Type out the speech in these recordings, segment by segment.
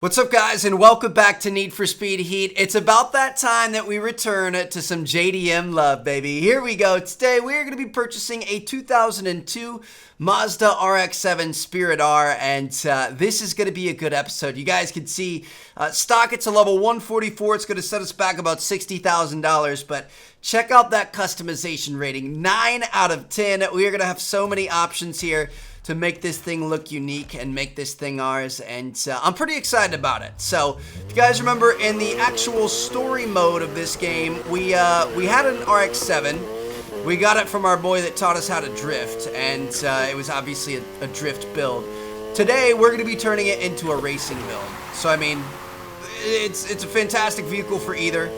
What's up, guys, and welcome back to Need for Speed Heat. It's about that time that we return to some JDM love, baby. Here we go. Today, we're going to be purchasing a 2002 Mazda RX-7 Spirit R, and this is going to be a good episode. You guys can see stock, it's a level 144. It's going to set us back about $60,000, but check out that customization rating. 9 out of 10. We are going to have so many options here to make this thing look unique and make this thing ours, and I'm pretty excited about it. So, if you guys remember, in the actual story mode of this game, we had an RX-7. We got it from our boy that taught us how to drift, and it was obviously a drift build. Today, we're going to be turning it into a racing build. So, I mean, it's a fantastic vehicle for either.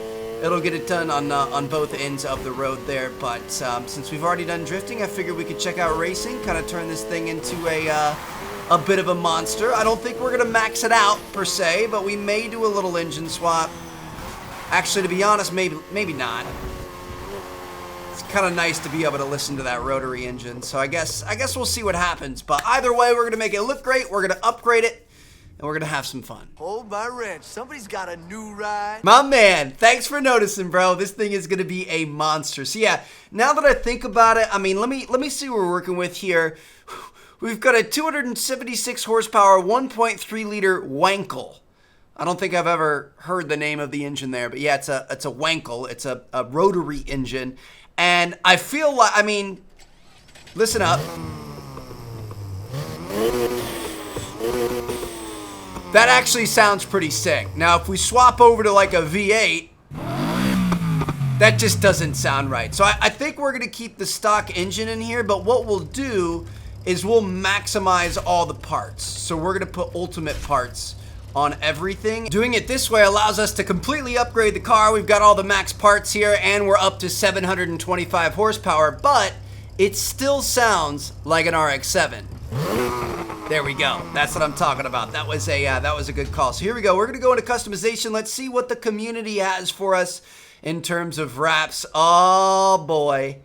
It'll get it done on both ends of the road there, but since we've already done drifting, I figured we could check out racing, kind of turn this thing into a bit of a monster. I don't think we're going to max it out, per se, but we may do a little engine swap. Actually, to be honest, maybe not. It's kind of nice to be able to listen to that rotary engine, so I guess we'll see what happens. But either way, we're going to make it look great, we're going to upgrade it, and we're gonna have some fun. Hold my wrench. Somebody's got a new ride. My man, thanks for noticing, bro. This thing is gonna be a monster. So yeah, now that I think about it, I mean, let me see what we're working with here. We've got a 276 horsepower, 1.3 liter Wankel. I don't think I've ever heard the name of the engine there, but yeah, it's a Wankel. It's a rotary engine, and I feel like, I mean, listen up. That actually sounds pretty sick. Now, if we swap over to like a V8, that just doesn't sound right. So I think we're gonna keep the stock engine in here, but what we'll do is we'll maximize all the parts. So we're gonna put ultimate parts on everything. Doing it this way allows us to completely upgrade the car. We've got all the max parts here, and we're up to 725 horsepower, but it still sounds like an RX-7. There we go. That's what I'm talking about. That was a good call. So here we go. We're gonna go into customization. Let's see what the community has for us in terms of wraps. Oh boy,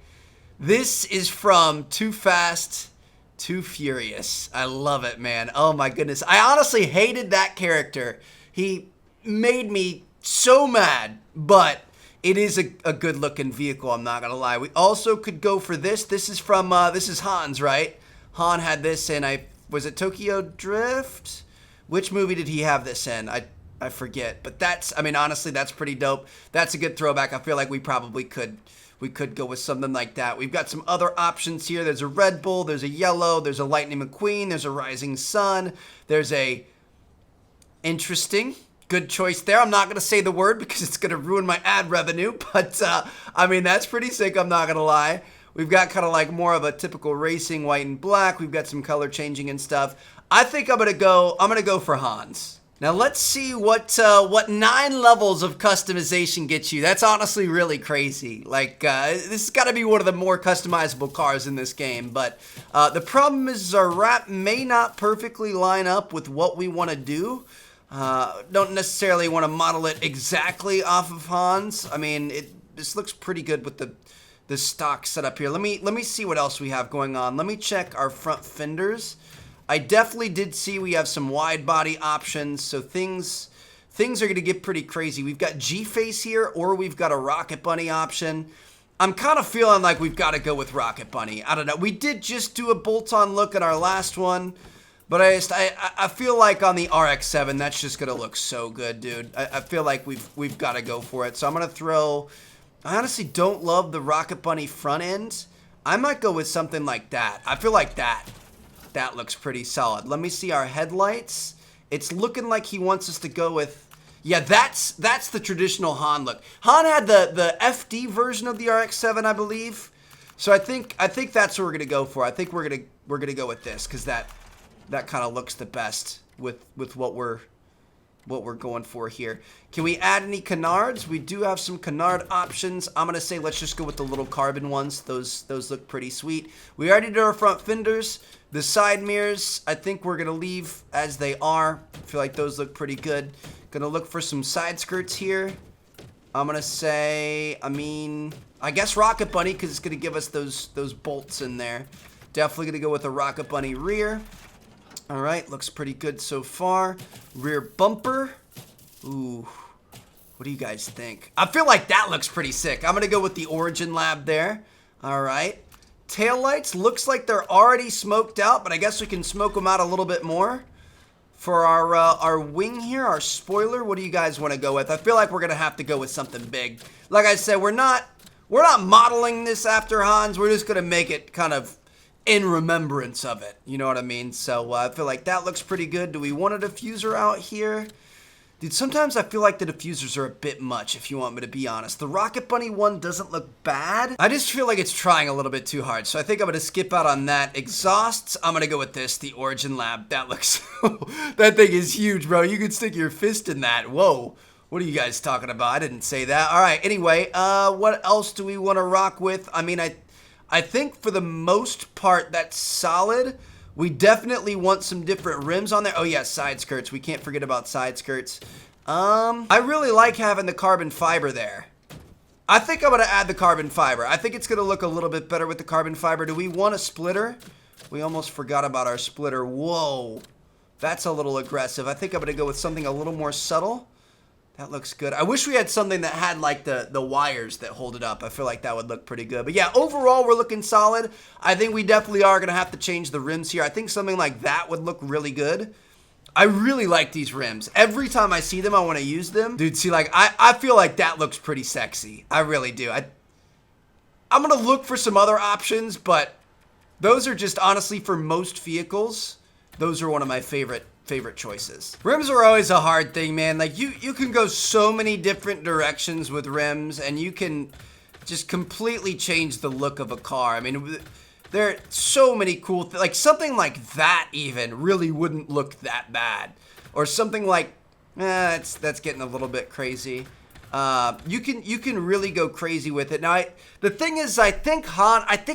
this is from Too Fast, Too Furious. I love it, man. Oh my goodness. I honestly hated that character. He made me so mad, but it is a good looking vehicle. I'm not gonna lie. We also could go for this. This is from this is Han's, right? Han had this in, was it Tokyo Drift? Which movie did he have this in? I forget. But that's, I mean, honestly, that's pretty dope. That's a good throwback. I feel like we probably could go with something like that. We've got some other options here. There's a Red Bull, there's a Yellow, there's a Lightning McQueen, there's a Rising Sun, there's a interesting. Good choice there. I'm not going to say the word because it's going to ruin my ad revenue, but I mean, that's pretty sick, I'm not going to lie. We've got kind of like more of a typical racing white and black. We've got some color changing and stuff. I think I'm gonna go for Hans. Now let's see what 9 levels of customization gets you. That's honestly really crazy. Like this has got to be one of the more customizable cars in this game. But the problem is our wrap may not perfectly line up with what we want to do. Don't necessarily want to model it exactly off of Hans. I mean, this looks pretty good with the stock setup here. Let me see what else we have going on. Let me check our front fenders. I definitely did see we have some wide body options, so things are going to get pretty crazy. We've got G-Face here, or we've got a Rocket Bunny option. I'm kind of feeling like we've got to go with Rocket Bunny. I don't know. We did just do a bolt-on look at our last one, but I feel like on the RX-7, that's just going to look so good, dude. I feel like we've got to go for it. So I'm going to throw... I honestly don't love the Rocket Bunny front end. I might go with something like that. I feel like that looks pretty solid. Let me see our headlights. It's looking like he wants us to go with, yeah, that's the traditional Han look. Han had the FD version of the RX-7, I believe. So I think that's what we're gonna go for. I think we're gonna go with this because that kind of looks the best with what we're going for here. Can we add any canards? We do have some canard options. I'm gonna say let's just go with the little carbon ones. Those look pretty sweet. We already did our front fenders. The side mirrors, I think we're gonna leave as they are. I feel like those look pretty good. Gonna look for some side skirts here. I'm gonna say, I guess Rocket Bunny because it's gonna give us those bolts in there. Definitely gonna go with a Rocket Bunny rear. All right, looks pretty good so far. Rear bumper. Ooh, what do you guys think? I feel like that looks pretty sick. I'm gonna go with the Origin Lab there. All right. Taillights, looks like they're already smoked out, but I guess we can smoke them out a little bit more. For our wing here, our spoiler, what do you guys want to go with? I feel like we're gonna have to go with something big. Like I said, we're not modeling this after Hans. We're just gonna make it kind of in remembrance of it. You know what I mean? So I feel like that looks pretty good. Do we want a diffuser out here? Dude, sometimes I feel like the diffusers are a bit much, if you want me to be honest. The Rocket Bunny one doesn't look bad. I just feel like it's trying a little bit too hard, so I think I'm gonna skip out on that. Exhausts, I'm gonna go with this, the Origin Lab. That looks, that thing is huge, bro. You could stick your fist in that. Whoa, what are you guys talking about? I didn't say that. All right, anyway, what else do we wanna rock with? I mean, I think for the most part, that's solid. We definitely want some different rims on there. Oh yeah, side skirts. We can't forget about side skirts. I really like having the carbon fiber there. I think I'm gonna add the carbon fiber. I think it's gonna look a little bit better with the carbon fiber. Do we want a splitter? We almost forgot about our splitter. Whoa, that's a little aggressive. I think I'm gonna go with something a little more subtle. That looks good. I wish we had something that had like the wires that hold it up. I feel like that would look pretty good. But yeah, overall, we're looking solid. I think we definitely are going to have to change the rims here. I think something like that would look really good. I really like these rims. Every time I see them, I want to use them. Dude, see, like, I feel like that looks pretty sexy. I really do. I'm going to look for some other options, but those are just honestly for most vehicles. Those are one of my favorite choices. Rims are always a hard thing, man. Like you can go so many different directions with rims and you can just completely change the look of a car. I mean, there are so many cool like something like that even really wouldn't look that bad. Or something like, that's getting a little bit crazy. You can really go crazy with it. Now, the thing is, I think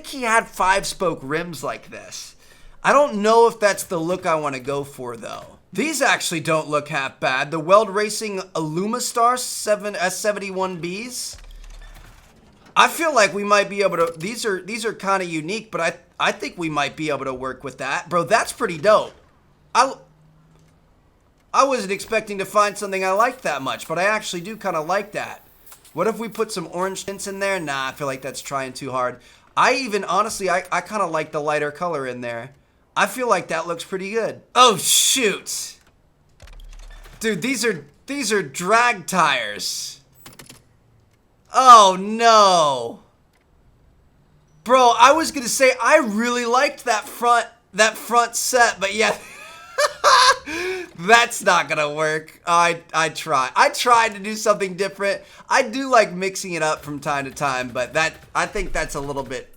he had 5-spoke rims like this. I don't know if that's the look I want to go for, though. These actually don't look half bad. The Weld Racing Illumistar S71Bs. I feel like we might be able to... These are kind of unique, but I think we might be able to work with that. Bro, that's pretty dope. I wasn't expecting to find something I liked that much, but I actually do kind of like that. What if we put some orange tints in there? Nah, I feel like that's trying too hard. Honestly, I kind of like the lighter color in there. I feel like that looks pretty good. Oh, shoot. Dude, these are drag tires. Oh, no. Bro, I was going to say I really liked that front set, but yeah. That's not going to work. I tried to do something different. I do like mixing it up from time to time, but I think that's a little bit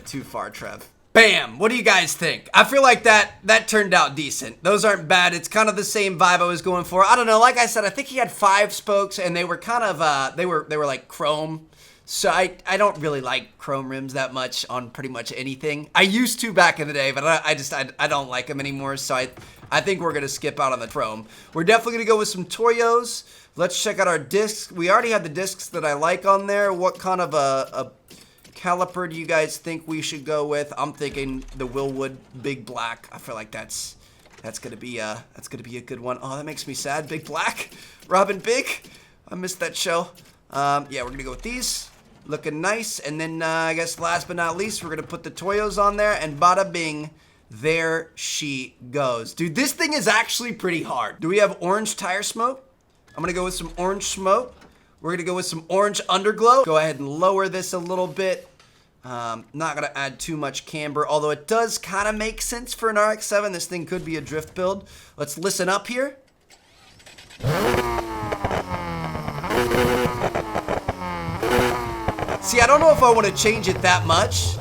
too far, Trev. Bam! What do you guys think? I feel like that turned out decent. Those aren't bad. It's kind of the same vibe I was going for. I don't know. Like I said, I think he had 5 spokes, and they were kind of they were like chrome. So I don't really like chrome rims that much on pretty much anything. I used to back in the day, but I don't like them anymore. So I think we're gonna skip out on the chrome. We're definitely gonna go with some Toyos. Let's check out our discs. We already have the discs that I like on there. What kind of a caliper do you guys think we should go with? I'm thinking the Willwood Big Black. I feel like that's gonna be a good one. Oh, that makes me sad. Big Black, Robin Big. I missed that show. Yeah, we're gonna go with these. Looking nice. And then I guess last but not least, we're gonna put the Toyos on there, and bada bing, there she goes. Dude, this thing is actually pretty hard. Do we have orange tire smoke? I'm gonna go with some orange smoke. We're gonna go with some orange underglow. Go ahead and lower this a little bit. Not gonna add too much camber, although it does kind of make sense for an RX-7. This thing could be a drift build. Let's listen up here. See, I don't know if I want to change it that much.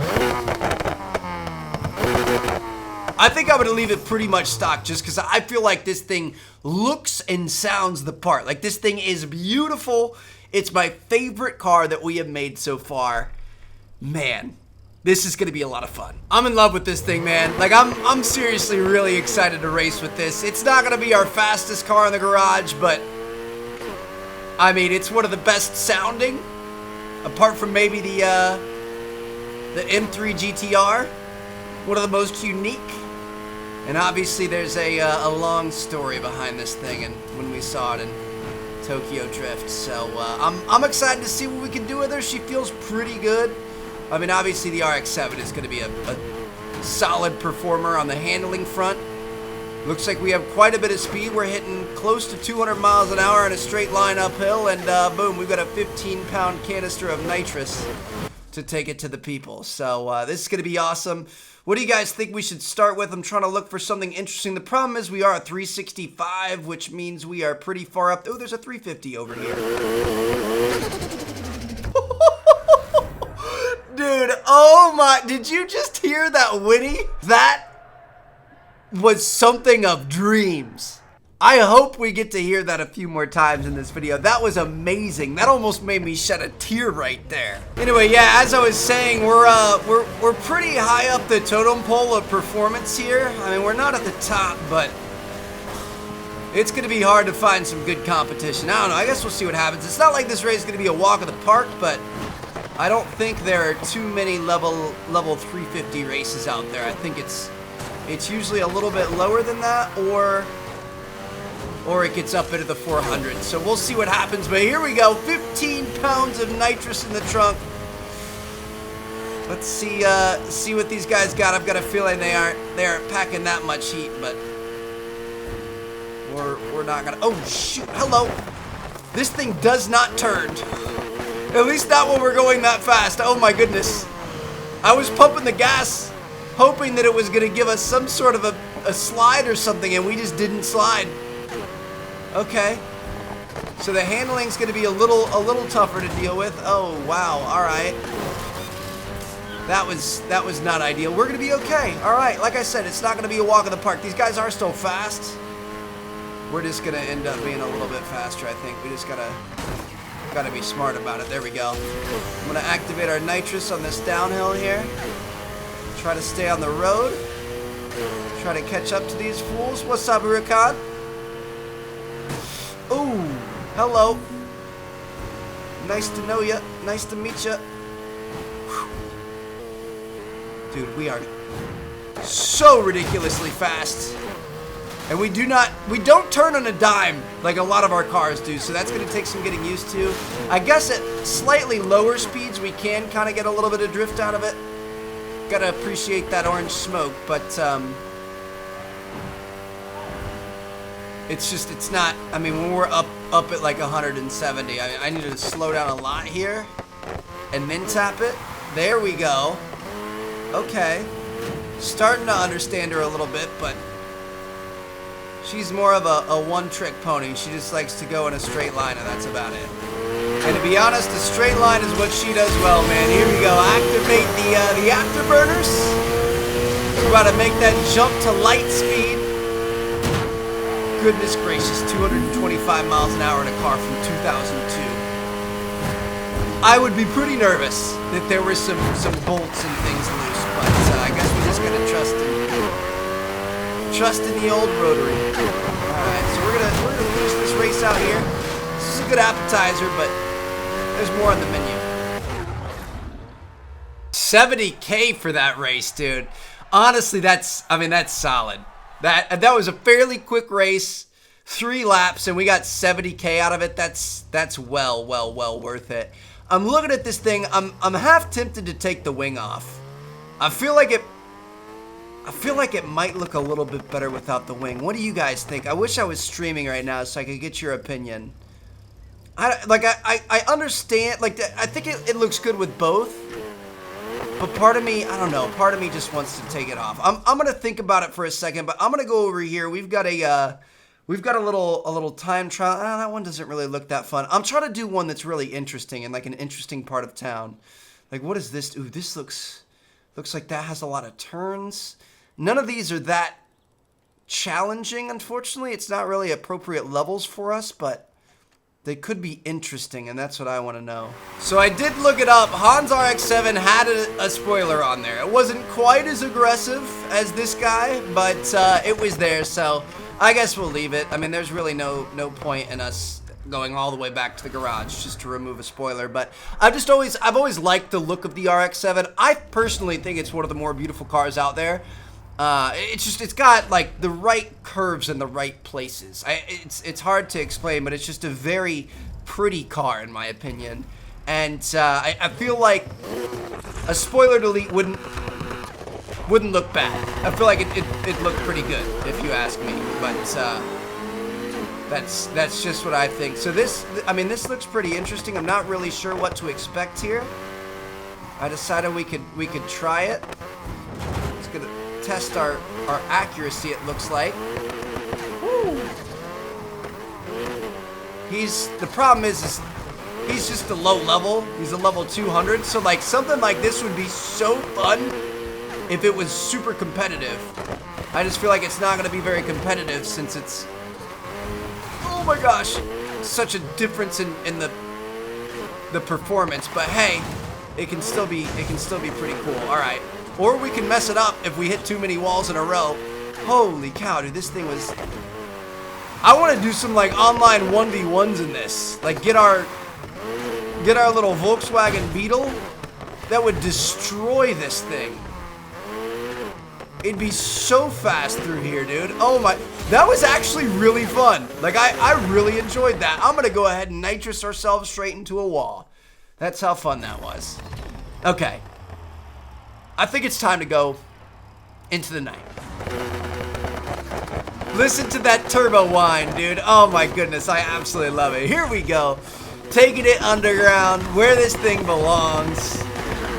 I think I'm gonna leave it pretty much stock just because I feel like this thing looks and sounds the part. Like, this thing is beautiful. It's my favorite car that we have made so far. Man, this is gonna be a lot of fun. I'm in love with this thing, man. Like, I'm seriously really excited to race with this. It's not gonna be our fastest car in the garage, but I mean, it's one of the best sounding, apart from maybe the M3 GTR. One of the most unique. And obviously there's a long story behind this thing, and when we saw it in Tokyo Drift. So I'm excited to see what we can do with her. She feels pretty good. I mean, obviously the RX-7 is going to be a solid performer on the handling front. Looks like we have quite a bit of speed. We're hitting close to 200 miles an hour in a straight line uphill, and boom, we've got a 15-pound canister of nitrous to take it to the people. So this is going to be awesome. What do you guys think we should start with? I'm trying to look for something interesting. The problem is we are at 365, which means we are pretty far up. Oh, there's a 350 over here. Dude, oh my, did you just hear that whinny? That was something of dreams. I hope we get to hear that a few more times in this video. That was amazing. That almost made me shed a tear right there. Anyway, yeah, as I was saying, we're pretty high up the totem pole of performance here. I mean, we're not at the top, but it's gonna be hard to find some good competition. I don't know, I guess we'll see what happens. It's not like this race is gonna be a walk in the park, but I don't think there are too many level 350 races out there. I think it's usually a little bit lower than that, or it gets up into the 400s. So we'll see what happens. But here we go, 15 pounds of nitrous in the trunk. Let's see what these guys got. I've got a feeling they aren't packing that much heat, but we're not gonna. Oh shoot! Hello. This thing does not turn. At least not when we're going that fast. Oh my goodness! I was pumping the gas, hoping that it was gonna give us some sort of a slide or something, and we just didn't slide. Okay, so the handling's gonna be a little tougher to deal with. Oh wow! All right, that was not ideal. We're gonna be okay. All right, like I said, it's not gonna be a walk in the park. These guys are still fast. We're just gonna end up being a little bit faster. I think we just gotta be smart about it. There we go. I'm gonna activate our nitrous on this downhill here. Try to stay on the road. Try to catch up to these fools. What's up, Huracan? Ooh, hello. Nice to know ya. Nice to meet ya. Dude, we are so ridiculously fast. And we don't turn on a dime like a lot of our cars do, so that's gonna take some getting used to. I guess at slightly lower speeds we can kind of get a little bit of drift out of it. Gotta appreciate that orange smoke, but it's not, I mean, when we're up at like 170, I need to slow down a lot here and then tap it. There we go. Okay. Starting to understand her a little bit, but she's more of a one-trick pony. She just likes to go in a straight line, and that's about it. And to be honest, the straight line is what she does well, man. Here we go. Activate the afterburners. We're about to make that jump to light speed. Goodness gracious, 225 miles an hour in a car from 2002. I would be pretty nervous that there were some bolts and things loose, but I guess we just gotta trust in the old rotary. All right, so we're gonna finish this race out here. This is a good appetizer, but there's more on the menu. 70K for that race, dude. Honestly, that's solid. That was a fairly quick race, 3 laps, and we got 70K out of it. That's well worth it. I'm looking at this thing. I'm half tempted to take the wing off. I feel like it might look a little bit better without the wing. What do you guys think? I wish I was streaming right now so I could get your opinion. I understand. Like, I think it looks good with both. But part of me, I don't know. Part of me just wants to take it off. I'm gonna think about it for a second, but I'm gonna go over here. We've got a little time trial. That one doesn't really look that fun. I'm trying to do one that's really interesting and like an interesting part of town. Like, what is this? Ooh, this looks like that has a lot of turns. None of these are that challenging, unfortunately. It's not really appropriate levels for us, but they could be interesting, and that's what I want to know. So I did look it up. Han's RX-7 had a spoiler on there. It wasn't quite as aggressive as this guy, but it was there, so I guess we'll leave it. I mean, there's really no point in us going all the way back to the garage just to remove a spoiler, but I've always liked the look of the RX-7. I personally think it's one of the more beautiful cars out there. It's got like the right curves in the right places. It's hard to explain, but it's just a very pretty car in my opinion. And I feel like a spoiler delete wouldn't look bad. I feel like it looked pretty good if you ask me. But that's just what I think. So this looks pretty interesting. I'm not really sure what to expect here. I decided we could try it. It's gonna test our accuracy, it looks like. Woo. The problem is he's just a low level. He's a level 200, so like something like this would be so fun if it was super competitive. I just feel like it's not gonna be very competitive since it's, oh my gosh, such a difference in the performance. But hey, it can still be pretty cool. All right. Or we can mess it up if we hit too many walls in a row. Holy cow, dude, this thing was... I want to do some, like, online 1v1s in this. Like, get our little Volkswagen Beetle. That would destroy this thing. It'd be so fast through here, dude. Oh my... That was actually really fun. Like, I really enjoyed that. I'm going to go ahead and nitrous ourselves straight into a wall. That's how fun that was. Okay. I think it's time to go into the night. Listen to that turbo whine, dude. Oh my goodness, I absolutely love it. Here we go. Taking it underground, where this thing belongs.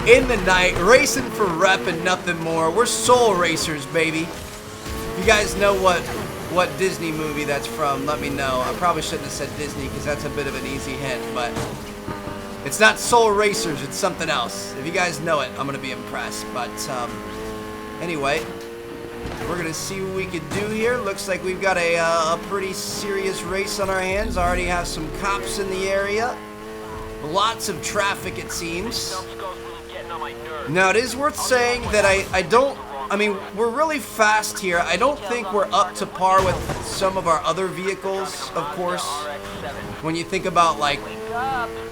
In the night, racing for rep and nothing more. We're soul racers, baby. You guys know what Disney movie that's from, let me know. I probably shouldn't have said Disney because that's a bit of an easy hint, but... It's not Soul Racers, it's something else. If you guys know it, I'm gonna be impressed. But anyway, we're gonna see what we can do here. Looks like we've got a pretty serious race on our hands. Already have some cops in the area. Lots of traffic, it seems. Now, it is worth saying that I mean, we're really fast here. I don't think we're up to par with some of our other vehicles, of course. When you think about, like,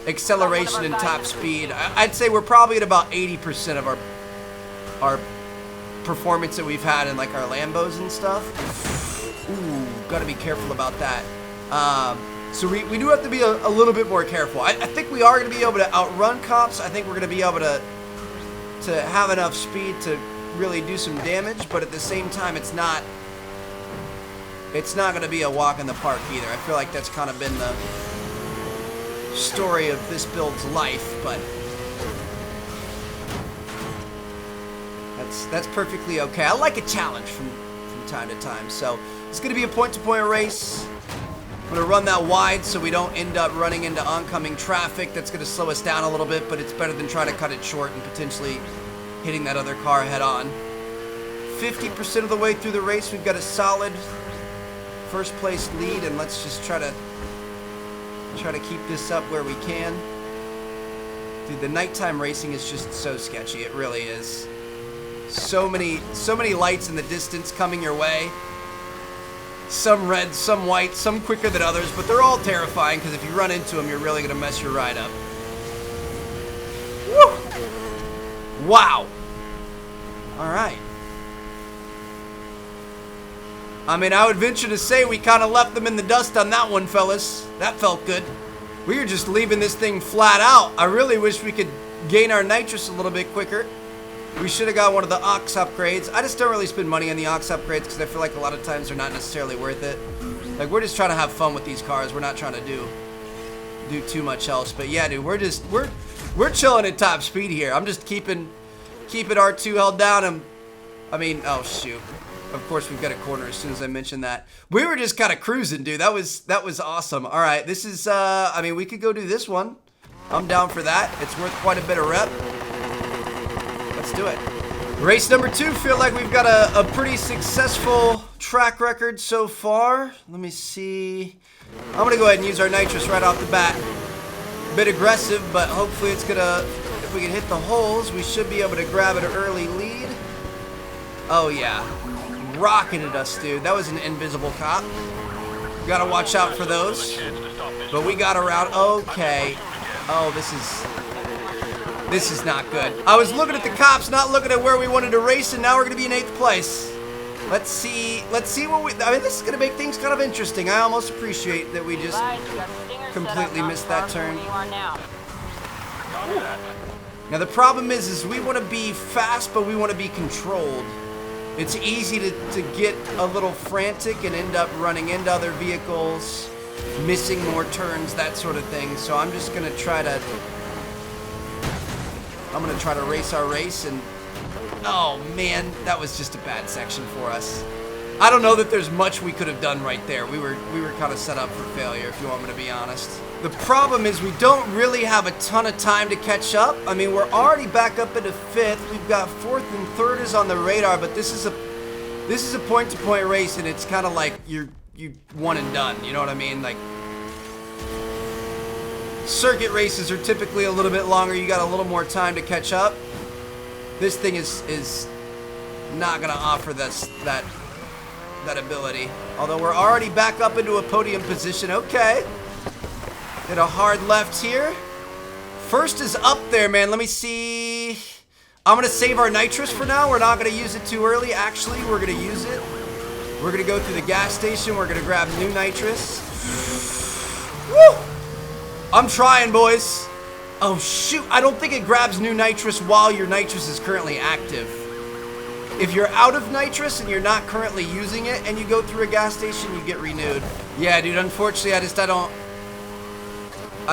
acceleration and top speed, I'd say we're probably at about 80% of our performance that we've had in, like, our Lambos and stuff. Ooh, gotta be careful about that. So we do have to be a little bit more careful. I think we are gonna be able to outrun cops. I think we're gonna be able to have enough speed to really do some damage, but at the same time, it's not gonna be a walk in the park either. I feel like that's kind of been the story of this build's life, but that's perfectly okay. I like a challenge from time to time. So it's gonna be a point-to-point race. I'm gonna run that wide so we don't end up running into oncoming traffic. That's gonna slow us down a little bit, but it's better than trying to cut it short and potentially hitting that other car head on. 50% of the way through the race, we've got a solid first place lead, and let's just try to keep this up where we can. Dude, the nighttime racing is just so sketchy. It really is. So many lights in the distance coming your way. Some red, some white, some quicker than others, but they're all terrifying because if you run into them, you're really gonna mess your ride up. Woo! Wow. All right. I mean, I would venture to say we kind of left them in the dust on that one, fellas. That felt good. We were just leaving this thing flat out. I really wish we could gain our nitrous a little bit quicker. We should have got one of the aux upgrades. I just don't really spend money on the aux upgrades because I feel like a lot of times they're not necessarily worth it. Like, we're just trying to have fun with these cars. We're not trying to do too much else. But yeah, dude, we're chilling at top speed here. I'm just keeping R2 held down. Oh shoot. Of course, we've got a corner as soon as I mentioned that. We were just kind of cruising, dude. That was awesome. All right, this is, we could go do this one. I'm down for that. It's worth quite a bit of rep. Let's do it. Race number 2. Feel like we've got a pretty successful track record so far. Let me see. I'm going to go ahead and use our nitrous right off the bat. A bit aggressive, but hopefully it's going to, if we can hit the holes, we should be able to grab an early lead. Oh, yeah. Rocking at us, dude. That was an invisible cop. Gotta watch out for those. But we got around. Okay. Oh, this is not good. I was looking at the cops, not looking at where we wanted to race, and now we're gonna be in 8th place. Let's see what we... I mean, this is going to make things kind of interesting. I almost appreciate that we just completely missed that turn. Now, the problem is we want to be fast, but we want to be controlled. It's easy to get a little frantic and end up running into other vehicles, missing more turns, that sort of thing. So I'm just going to try to... I'm going to try to race our race and... Oh, man, that was just a bad section for us. I don't know that there's much we could have done right there. We were kind of set up for failure, if you want me to be honest. The problem is we don't really have a ton of time to catch up. I mean, we're already back up into 5th. We've got 4th and 3rd is on the radar, but this is a point-to-point race, and it's kind of like you one and done. You know what I mean? Like, circuit races are typically a little bit longer. You got a little more time to catch up. This thing is not going to offer this that ability. Although we're already back up into a podium position. Okay. Hit a hard left here. First is up there, man. Let me see. I'm going to save our nitrous for now. We're not going to use it too early. Actually, we're going to use it. We're going to go through the gas station. We're going to grab new nitrous. Woo! I'm trying, boys. Oh, shoot. I don't think it grabs new nitrous while your nitrous is currently active. If you're out of nitrous and you're not currently using it and you go through a gas station, you get renewed. Yeah, dude, unfortunately, I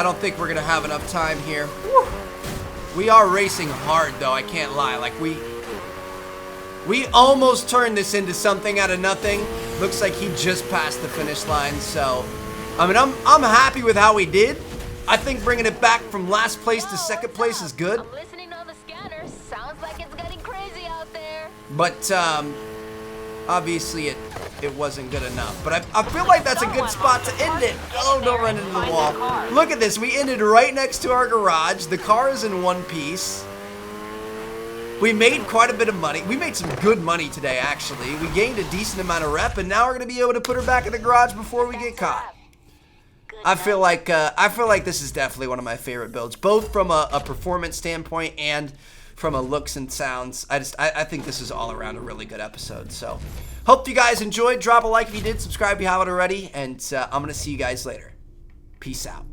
don't think we're going to have enough time here. Woo. We are racing hard, though. I can't lie. Like, we almost turned this into something out of nothing. Looks like he just passed the finish line, so... I mean, I'm happy with how we did. I think bringing it back from last place to second place is good. I'm listening on the scanner. Sounds like it's getting crazy out there. But obviously it wasn't good enough. But I feel like that's a good spot to end it. Oh, don't run into the wall. Look at this. We ended right next to our garage. The car is in one piece. We made quite a bit of money. We made some good money today, actually. We gained a decent amount of rep, and now we're going to be able to put her back in the garage before we get caught. I feel like this is definitely one of my favorite builds, both from a performance standpoint and from a looks and sounds. I think this is all around a really good episode. So, hope you guys enjoyed. Drop a like if you did. Subscribe if you haven't already. And I'm going to see you guys later. Peace out.